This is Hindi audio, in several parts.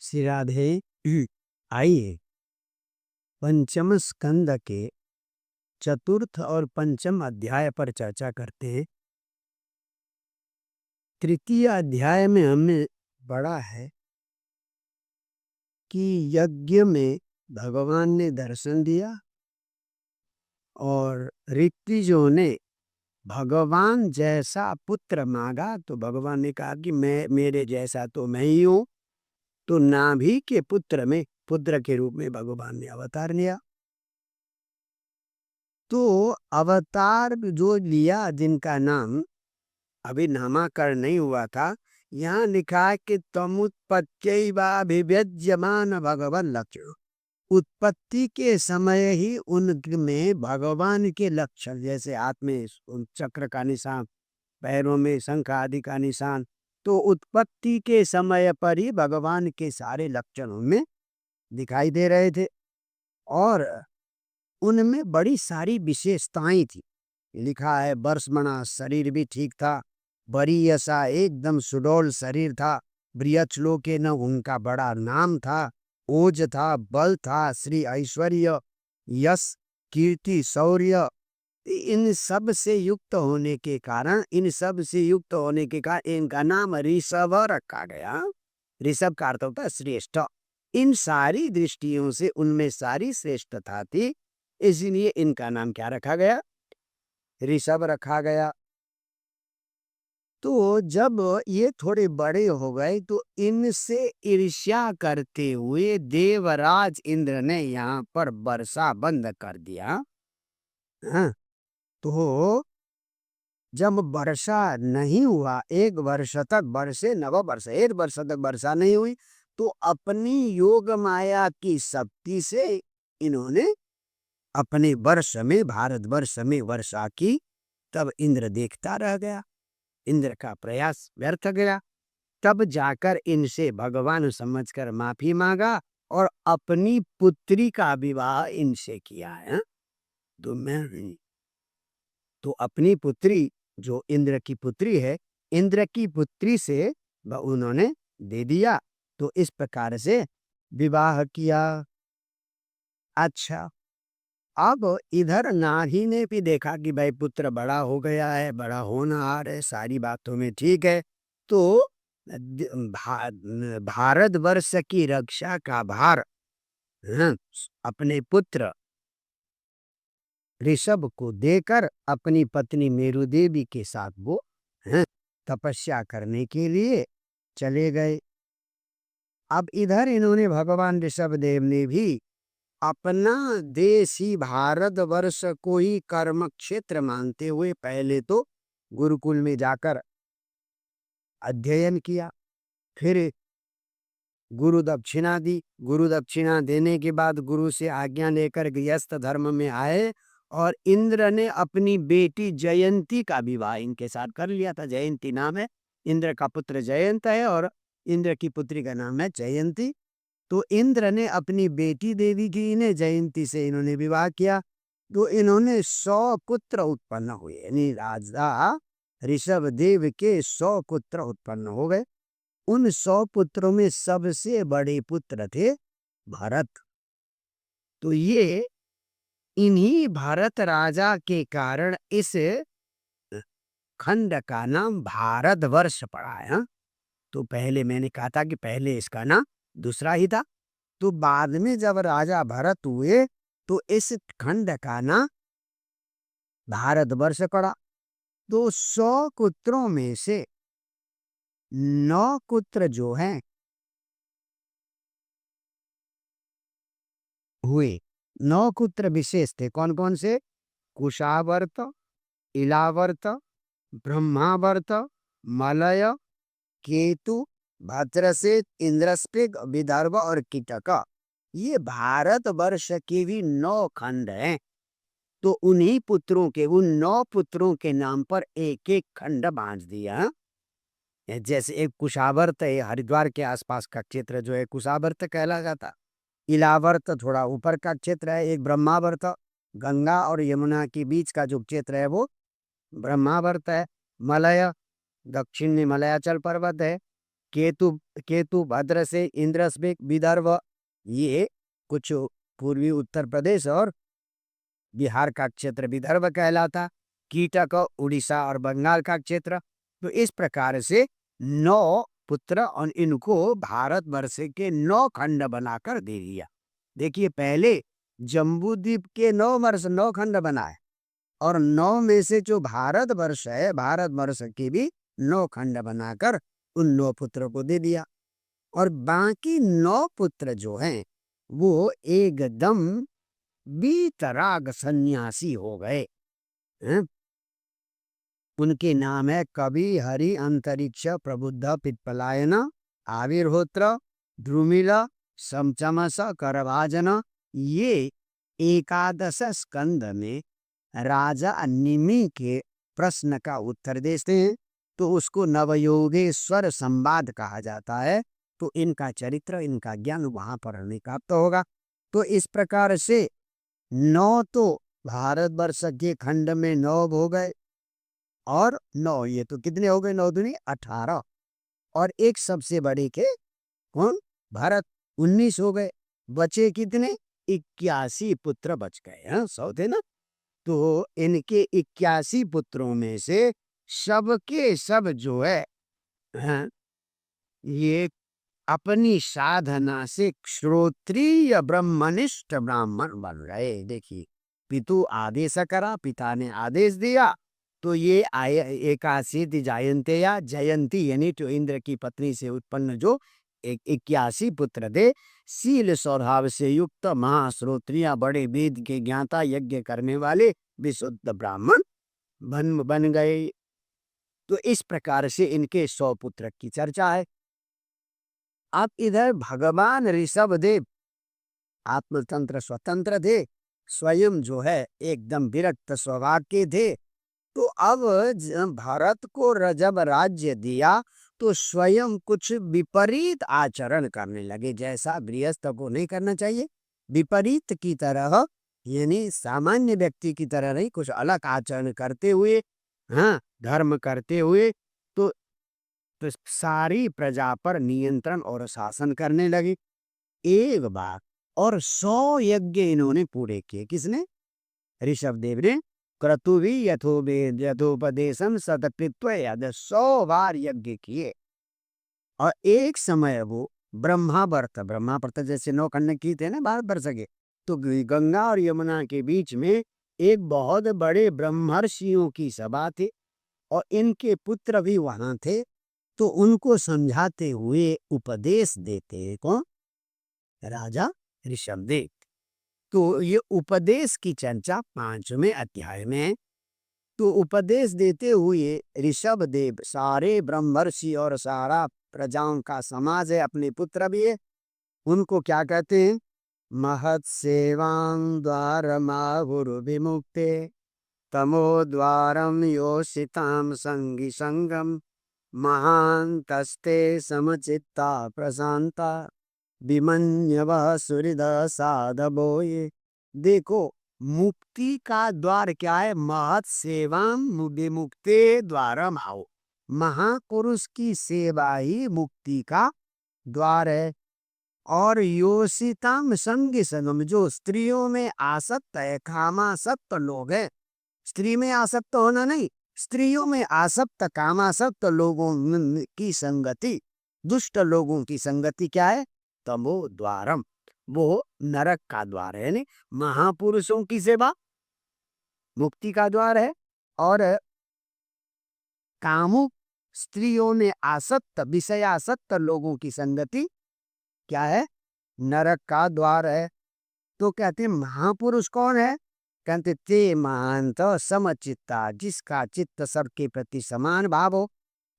श्री राधे। आइए पंचम स्कंद के चतुर्थ और पंचम अध्याय पर चर्चा करते हैं। तृतीय अध्याय में हमें पढ़ा है कि यज्ञ में भगवान ने दर्शन दिया और ऋत्विजों ने भगवान जैसा पुत्र मांगा तो भगवान ने कहा कि मैं मेरे जैसा तो मैं ही हूं। तो नाभि के पुत्र में पुत्र के रूप में भगवान ने अवतार लिया। तो अवतार जो लिया जिनका नाम अभी नामाकरण नहीं हुआ था, यहाँ लिखा है कि तमुत्पत्त्यैवाभिव्यज्यमान भगवान लक्षण। उत्पत्ति के समय ही उनमें भगवान के लक्षण, जैसे हाथ में चक्र का निशान, पैरों में शंख आदि का निशान, तो उत्पत्ति के समय पर ही भगवान के सारे लक्षण उनमें दिखाई दे रहे थे और उनमें बड़ी सारी विशेषताएं थी। लिखा है वर्षमणा, शरीर भी ठीक था, बड़ी ऐसा एकदम सुडौल शरीर था, बृहच्छलोके न उनका बड़ा नाम था, ओज था, बल था, श्री ऐश्वर्य, यश, कीर्ति, शौर्य, इन सब से युक्त होने के कारण इनका नाम ऋषभ रखा गया। ऋषभ का अर्थ होता है श्रेष्ठ। इन सारी दृष्टियों से उनमें सारी श्रेष्ठता थी, इसलिए इनका नाम क्या रखा गया? ऋषभ रखा गया। तो जब ये थोड़े बड़े हो गए तो इनसे ईर्ष्या करते हुए देवराज इंद्र ने यहाँ पर वर्षा बंद कर दिया। हाँ, तो जब वर्षा नहीं हुआ, एक वर्ष तक एक वर्ष तक वर्षा नहीं हुई, तो अपनी योग माया की शक्ति से इन्होंने अपने वर्ष में, भारतवर्ष में वर्षा की। तब इंद्र देखता रह गया, इंद्र का प्रयास व्यर्थ गया। तब जाकर इनसे भगवान समझकर माफी मांगा और अपनी पुत्री का विवाह इनसे किया है। तो अपनी पुत्री जो इंद्र की पुत्री है, इंद्र की पुत्री से उन्होंने दे दिया। तो इस प्रकार से विवाह किया। अच्छा, अब इधर नारी ने भी देखा कि भाई पुत्र बड़ा हो गया है, बड़ा होनहार है, सारी बातों में ठीक है। तो भारतवर्ष की रक्षा का भार अपने पुत्र ऋषभ को देकर अपनी पत्नी मेरु देवी के साथ वो तपस्या करने के लिए चले गए। अब इधर इन्होंने भगवान ऋषभ देव ने भी अपना देश ही भारतवर्ष को ही कर्म क्षेत्र मानते हुए पहले तो गुरुकुल में जाकर अध्ययन किया, फिर गुरु दक्षिणा दी। गुरु दक्षिणा देने के बाद गुरु से आज्ञा लेकर गृहस्थ धर्म में आए और इंद्र ने अपनी बेटी जयंती का विवाह इनके साथ कर लिया था। जयंती नाम है, इंद्र का पुत्र जयंत है और इंद्र की पुत्री का नाम है जयंती। तो इंद्र ने अपनी बेटी देवी की इन्हें जयंती से इन्होंने विवाह किया। तो इन्होंने 100 पुत्र उत्पन्न हुए, यानी राजा ऋषभ देव के 100 पुत्र उत्पन्न हो गए। उन 100 पुत्रों में सबसे बड़े पुत्र थे भरत। तो ये इन्हीं भरत राजा के कारण इस खंड का नाम भारतवर्ष पड़ा है। तो पहले मैंने कहा था कि पहले इसका नाम दूसरा ही था, तो बाद में जब राजा भरत हुए तो इस खंड का नाम भारतवर्ष पड़ा। तो 100 पुत्रों में से 9 पुत्र जो हैं हुए, 9 पुत्र विशेष थे। कौन कौन से? कुशावर्त, इलावर्त, ब्रह्मावर्त, मलय, केतु, भद्रसेन, इंद्रस्पिग, विदर्भ और कीटक। ये भारतवर्ष के भी 9 खंड हैं। तो उन्हीं पुत्रों के, उन 9 पुत्रों के नाम पर एक एक खंड बांट दिया। जैसे एक कुशावर्त है, हरिद्वार के आसपास का क्षेत्र जो है कुशावर्त कहला जाता। इलावर्त थोड़ा ऊपर का क्षेत्र है। एक ब्रह्मावर्त, गंगा और यमुना के बीच का जो क्षेत्र है वो ब्रह्मावर्त है। मलय, दक्षिण में मलयाचल पर्वत है। केतु केतु भद्र से इंद्रस्वेक विदर्भ, ये कुछ पूर्वी उत्तर प्रदेश और बिहार का क्षेत्र विदर्भ कहलाता। कीटक उड़ीसा और बंगाल का क्षेत्र। तो इस प्रकार से 9 पुत्र और इनको भारतवर्ष के 9 खंड बनाकर दे दिया। देखिए, पहले जम्बूद्वीप के 9 खंड बनाए और 9 में से जो भारतवर्ष है, भारतवर्ष के भी 9 खंड बनाकर उन 9 पुत्रों को दे दिया। और बाकी 9 पुत्र जो हैं वो एकदम बीतराग सन्यासी हो गए हैं? उनके नाम है कवि, हरि, अंतरिक्ष, प्रबुद्ध, पिप्पलायन, आविर्होत्र, ध्रुमिल, समचमस, करभाजन। ये 11 स्कंद में राजा निमि के प्रश्न का उत्तर देते हैं, तो उसको नवयोगेश्वर संवाद कहा जाता है। तो इनका चरित्र, इनका ज्ञान वहां पर हमें प्राप्त होगा। तो इस प्रकार से 9 तो भारतवर्ष के खंड में 9 हो गए और 9 ये तो कितने हो गए, 9 दूनी 18, और एक सबसे बड़े के कौन, भारत, 19 हो गए। बचे कितने, 81 पुत्र बच गए हैं, 100 थे ना। तो इनके 81 पुत्रों में से सबके सब जो है, हैं, ये अपनी साधना से श्रोत्रिय ब्रह्मनिष्ठ ब्राह्मण बन गए। देखिए, पितु आदेश करा, पिता ने आदेश दिया, तो ये आय 81 जयंते या जयंती, यानी तो इंद्र की पत्नी से उत्पन्न जो 81 पुत्र थे, शील स्वभाव से युक्त महाश्रोत्रिय, बड़े वेद के ज्ञाता, यज्ञ करने वाले विशुद्ध ब्राह्मण बन गए। तो इस प्रकार से इनके 100 पुत्र की चर्चा है। अब इधर भगवान ऋषभदेव आत्मतंत्र स्वतंत्र थे, स्वयं जो है एकदम विरक्त स्वभाव के थे। तो अब भारत को जब राज्य दिया तो स्वयं कुछ विपरीत आचरण करने लगे, जैसा गृहस्थ को नहीं करना चाहिए, विपरीत की तरह, यानी सामान्य व्यक्ति की तरह नहीं, कुछ अलग आचरण करते हुए, हाँ, धर्म करते हुए, तो सारी प्रजा पर नियंत्रण और शासन करने लगे। एक बार और 100 यज्ञ इन्होंने पूरे किए। किसने, ऋषभदेव ने। क्रतुवि यथोपदेशम सतकृत्व यद, 100 बार यज्ञ किए। और एक समय वो ब्रह्मा व्रत जैसे 9 खंड की थे ना भारतवर्ष के, तो गंगा और यमुना के बीच में एक बहुत बड़े ब्रह्मर्षियों की सभा थी और इनके पुत्र भी वहां थे। तो उनको समझाते हुए उपदेश देते कौन, राजा ऋषभदेव। तो ये उपदेश की चर्चा 5वें अध्याय में है। तो उपदेश देते हुए ऋषभदेव सारे ब्रह्मर्षि और सारा प्रजाओं का समाज है, अपने पुत्र भी है, उनको क्या कहते हैं, महत सेवां द्वारमाहुरु विमुक्ते तमो द्वारम योषिताम संगी संगम महांतस्ते समचित्ता प्रशांता विमन्यव सुहृद साधवो ये। देखो, मुक्ति का द्वार क्या है, महत सेवाम विमुक्ते द्वारम आओ, महापुरुष की सेवा ही मुक्ति का द्वार है। और योषिताम संगी संगम, जो स्त्रियों में आसक्त है, कामासक्त लोग हैं, स्त्री में आसक्त होना नहीं, स्त्रियों में आसक्त कामासक्त लोगों की संगति, दुष्ट लोगों की संगति क्या है, तमो द्वारम, वो नरक का द्वार है। महापुरुषों की सेवा मुक्ति का द्वार है, और कामुक स्त्रियों में आसक्त, विषयासक्त लोगों की संगति क्या है, नरक का द्वार है। तो कहते हैं महापुरुष कौन है, कहते ते महांत समचित्ता, जिसका चित्त सबके प्रति समान भाव हो,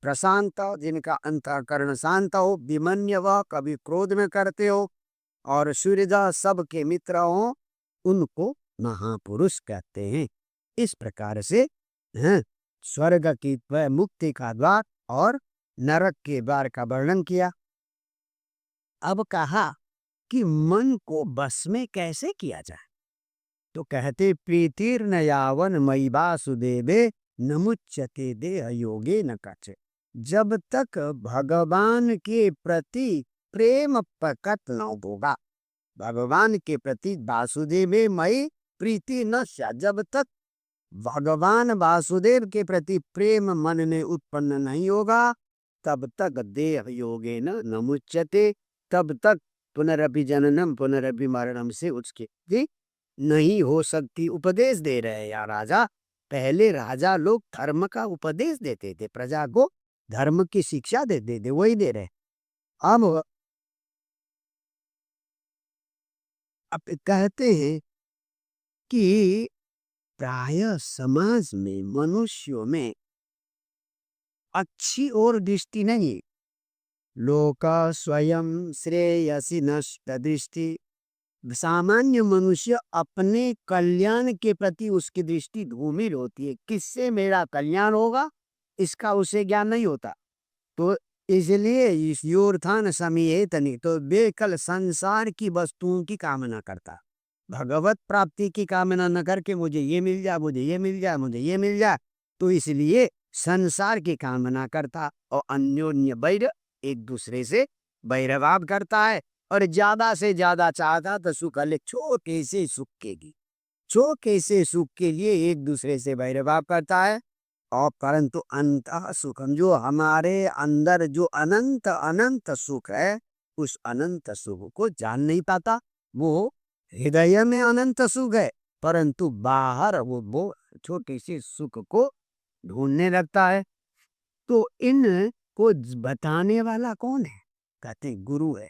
प्रशांत, जिनका अंतःकरण शांत हो, विमन्य, वह कभी क्रोध में करते हो, और सूर्यदा सबके मित्र हो, उनको महापुरुष कहते हैं। इस प्रकार से स्वर्ग की मुक्ति का द्वार और नरक के द्वार का वर्णन किया। अब कहा कि मन को बस में कैसे किया जाए, तो कहते प्रीतिर्न यावन मयि वासुदेवे नमुच्यते देह योगे न कच। जब तक भगवान के प्रति प्रेम प्रकट न होगा, भगवान के प्रति वासुदेव मई प्रीति न स्या, जब तक भगवान वासुदेव के प्रति प्रेम मन में उत्पन्न नहीं होगा, तब तक देह योगेन न मुच्यते, तब तक पुनरपि जननम पुनरपि मरणम से उसकी नहीं हो सकती। उपदेश दे रहे हैं या राजा, पहले राजा लोग धर्म का उपदेश देते थे, प्रजा को धर्म की शिक्षा देते थे, वही दे रहे। अब कहते हैं कि प्राय समाज में मनुष्यों में अच्छी और दृष्टि नहीं, लोका स्वयं श्रेयसी नष्ट दृष्टि। सामान्य मनुष्य अपने कल्याण के प्रति उसकी दृष्टि धूमिल होती है, किससे मेरा कल्याण होगा इसका उसे ज्ञान नहीं होता। तो इसलिए इस योर्थान समीयेतनि, तो बेकल संसार की वस्तुओं की कामना करता, भगवत प्राप्ति की कामना न करके मुझे ये मिल जाए, मुझे ये मिल जाए, मुझे ये मिल जाए, तो इसलिए संसार की कामना करता और अन्योन्य वैर, एक दूसरे से वैरभाव करता है और ज्यादा से ज्यादा चाहता तो सुख, ले छोटे से सुख के लिए, छोटे से सुख के लिए एक दूसरे से वैरभाव करता है। और परंतु अंत सुखम, जो हमारे अंदर जो अनंत अनंत सुख है, उस अनंत सुख को जान नहीं पाता। वो हृदय में अनंत सुख है, परंतु बाहर वो छोटे से सुख को ढूंढने लगता है। तो इन को बताने वाला कौन है? कहते हैं गुरु है।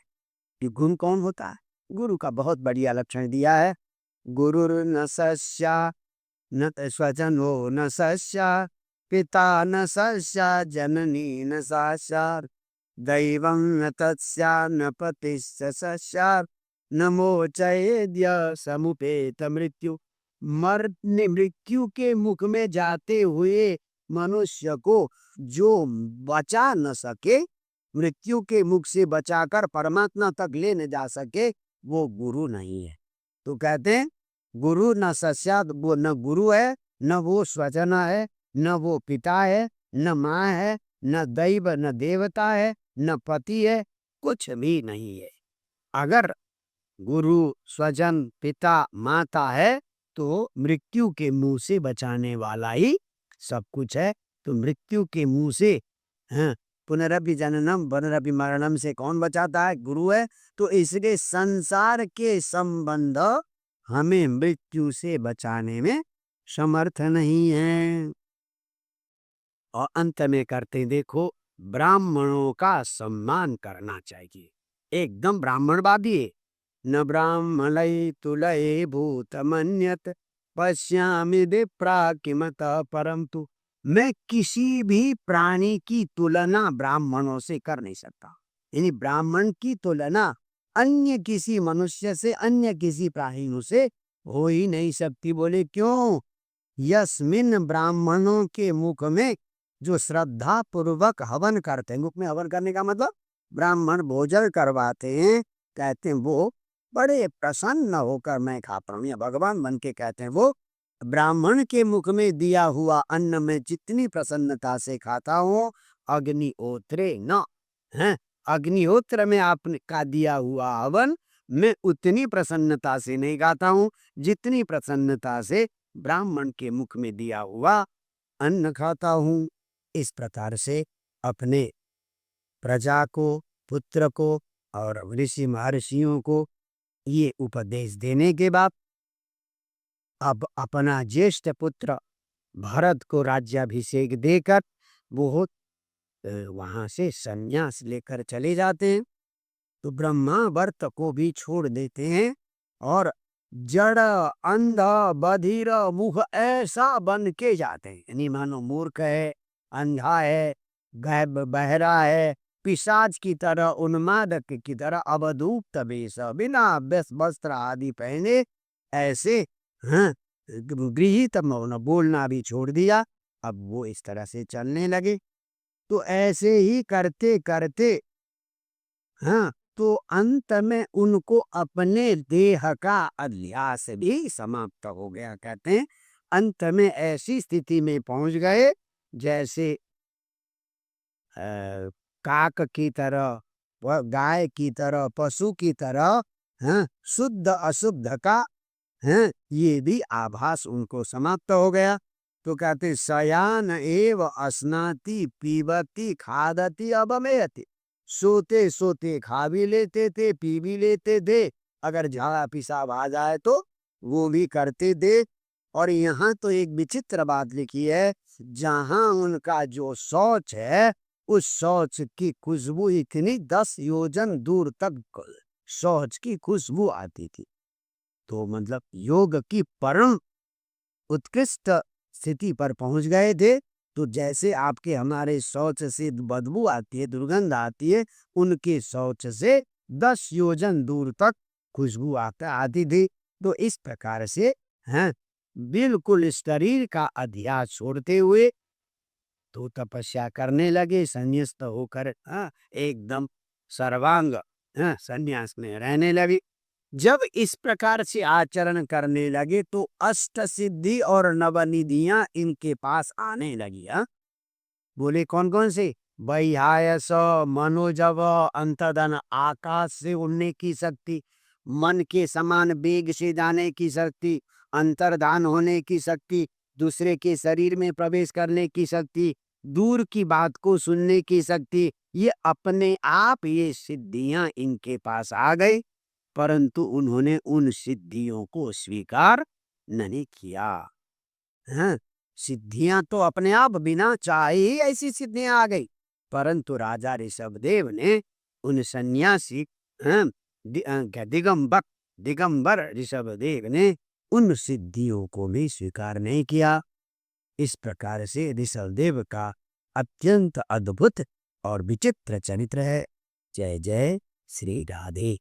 ये गुरु कौन होता है? गुरु का बहुत बढ़िया लक्षण दिया है। गुरुर न सस्या न स्वजनो न सस्या, पिता न सस्या जननी न साक्षात्, दैवं न तस्या न पतिश्च सस्यात्, न मोचयेद्य समुपेत मृत्यु। मरने मृत्यु के मुख में जाते हुए मनुष्य को जो बचा न सके, मृत्यु के मुख से बचाकर परमात्मा तक ले न जा सके, वो गुरु नहीं है। तो कहते हैं गुरु न सस्यात्, वो न गुरु है, न वो स्वजन है, न वो पिता है, न माँ है, न दैव न देवता है, न पति है, कुछ भी नहीं है। अगर गुरु स्वजन पिता माता है तो मृत्यु के मुंह से बचाने वाला ही सब कुछ है। तो मृत्यु के मुंह से, हाँ, पुनरपि जननम पुनरपि मरणम से कौन बचाता है? गुरु है। तो इसलिए संसार के संबंध हमें मृत्यु से बचाने में समर्थ नहीं है। और अंत में करते देखो, ब्राह्मणों का सम्मान करना चाहिए, एकदम ब्राह्मणवादी है। न ब्राह्मणै तुलये भूतमन्यत, पश्यामि विप्रा किमतः परम तु। मैं किसी भी प्राणी की तुलना ब्राह्मणों से कर नहीं सकता, यानी ब्राह्मण की तुलना अन्य किसी मनुष्य से, अन्य किसी प्राणी से हो ही नहीं सकती। बोले क्यों? यस्मिन, ब्राह्मणों के मुख में जो श्रद्धा पूर्वक हवन करते हैं, मुख में हवन करने का मतलब ब्राह्मण भोजन करवाते हैं, कहते हैं वो बड़े प्रसन्न होकर मैं खाता हूँ, या भगवान बन के कहते हैं वो ब्राह्मण के मुख में दिया हुआ अन्न में जितनी प्रसन्नता से खाता हूँ, अग्निहोत्रे न है, अग्निहोत्र में आपने का दिया हुआ हवन मैं उतनी प्रसन्नता से नहीं खाता हूँ जितनी प्रसन्नता से ब्राह्मण के मुख में दिया हुआ अन्न खाता हूँ। इस प्रकार से अपने प्रजा को, पुत्र को और ऋषि महर्षियों को ये उपदेश देने के बाद अब अपना ज्येष्ठ पुत्र भरत को राज्याभिषेक देकर वो वहां से संन्यास लेकर चले जाते हैं। तो ब्रह्मावर्त को भी छोड़ देते हैं और जड़, अंधा, बधिर, मुख ऐसा बन के जाते हैं, यानी मानो मूर्ख है, अंधा है, गैब बहरा है, पिशाच की तरह, उन्मादक की तरह अवधूत वेश, बिना वस्त्र आदि पहने ऐसे, हाँ, गृहीत मौन, बोलना भी छोड़ दिया। अब वो इस तरह से चलने लगे। तो ऐसे ही करते करते, हाँ, तो अंत में उनको अपने देह का अध्यास भी समाप्त हो गया। कहते हैं अंत में ऐसी स्थिति में पहुंच गए जैसे काक की तरह, गाय की तरह, पशु की तरह, हैं, शुद्ध अशुद्ध का, हैं, ये भी आभास उनको समाप्त हो गया। तो कहते शयान एव अस्नाति पीबती खादती अबमेयति। सोते सोते खा भी लेते थे, पी भी लेते थे, अगर झाड़ा पेशाब आ जाए तो वो भी करते थे। और यहाँ तो एक विचित्र बात लिखी है, जहां उनका जो शौच है, उस शौच की खुशबू इतनी 10 योजन दूर तक शौच की खुशबू आती थी। तो मतलब योग की परम उत्कृष्ट स्थिति पर पहुंच गए थे। तो जैसे आपके हमारे शौच से बदबू आती है, दुर्गंध आती है, उनके शौच से 10 योजन दूर तक खुशबू आती थी। तो इस प्रकार से, हैं, बिल्कुल शरीर का अध्यास छोड़ते हुए तो तपस्या करने लगे, संन्यास्त होकर, हाँ, एकदम सर्वांग, हाँ, संन्यास में रहने लगे। जब इस प्रकार से आचरण करने लगे तो अष्ट सिद्धि और नवनिधियां इनके पास आने लगी। हाँ, बोले कौन कौन से? बह्यायस, मनोजव, अंतदन, आकाश से उड़ने की शक्ति, मन के समान वेग से जाने की शक्ति, अंतर्धान होने की शक्ति, दूसरे के शरीर में प्रवेश करने की शक्ति, दूर की बात को सुनने की शक्ति, ये अपने आप ये सिद्धियां इनके पास आ गई। परंतु उन्होंने उन सिद्धियों को स्वीकार नहीं किया। हैं, सिद्धियां तो अपने आप बिना चाहे ही ऐसी सिद्धियां आ गई। परंतु राजा ऋषभदेव ने उन सन्यासी, हैं, दिगंबर दिगंबर ऋषभदेव ने उन सिद्धियों को भी स्वीकार नहीं किया। इस प्रकार से ऋषभदेव का अत्यंत अद्भुत और विचित्र चरित्र है। जय जय श्री राधे।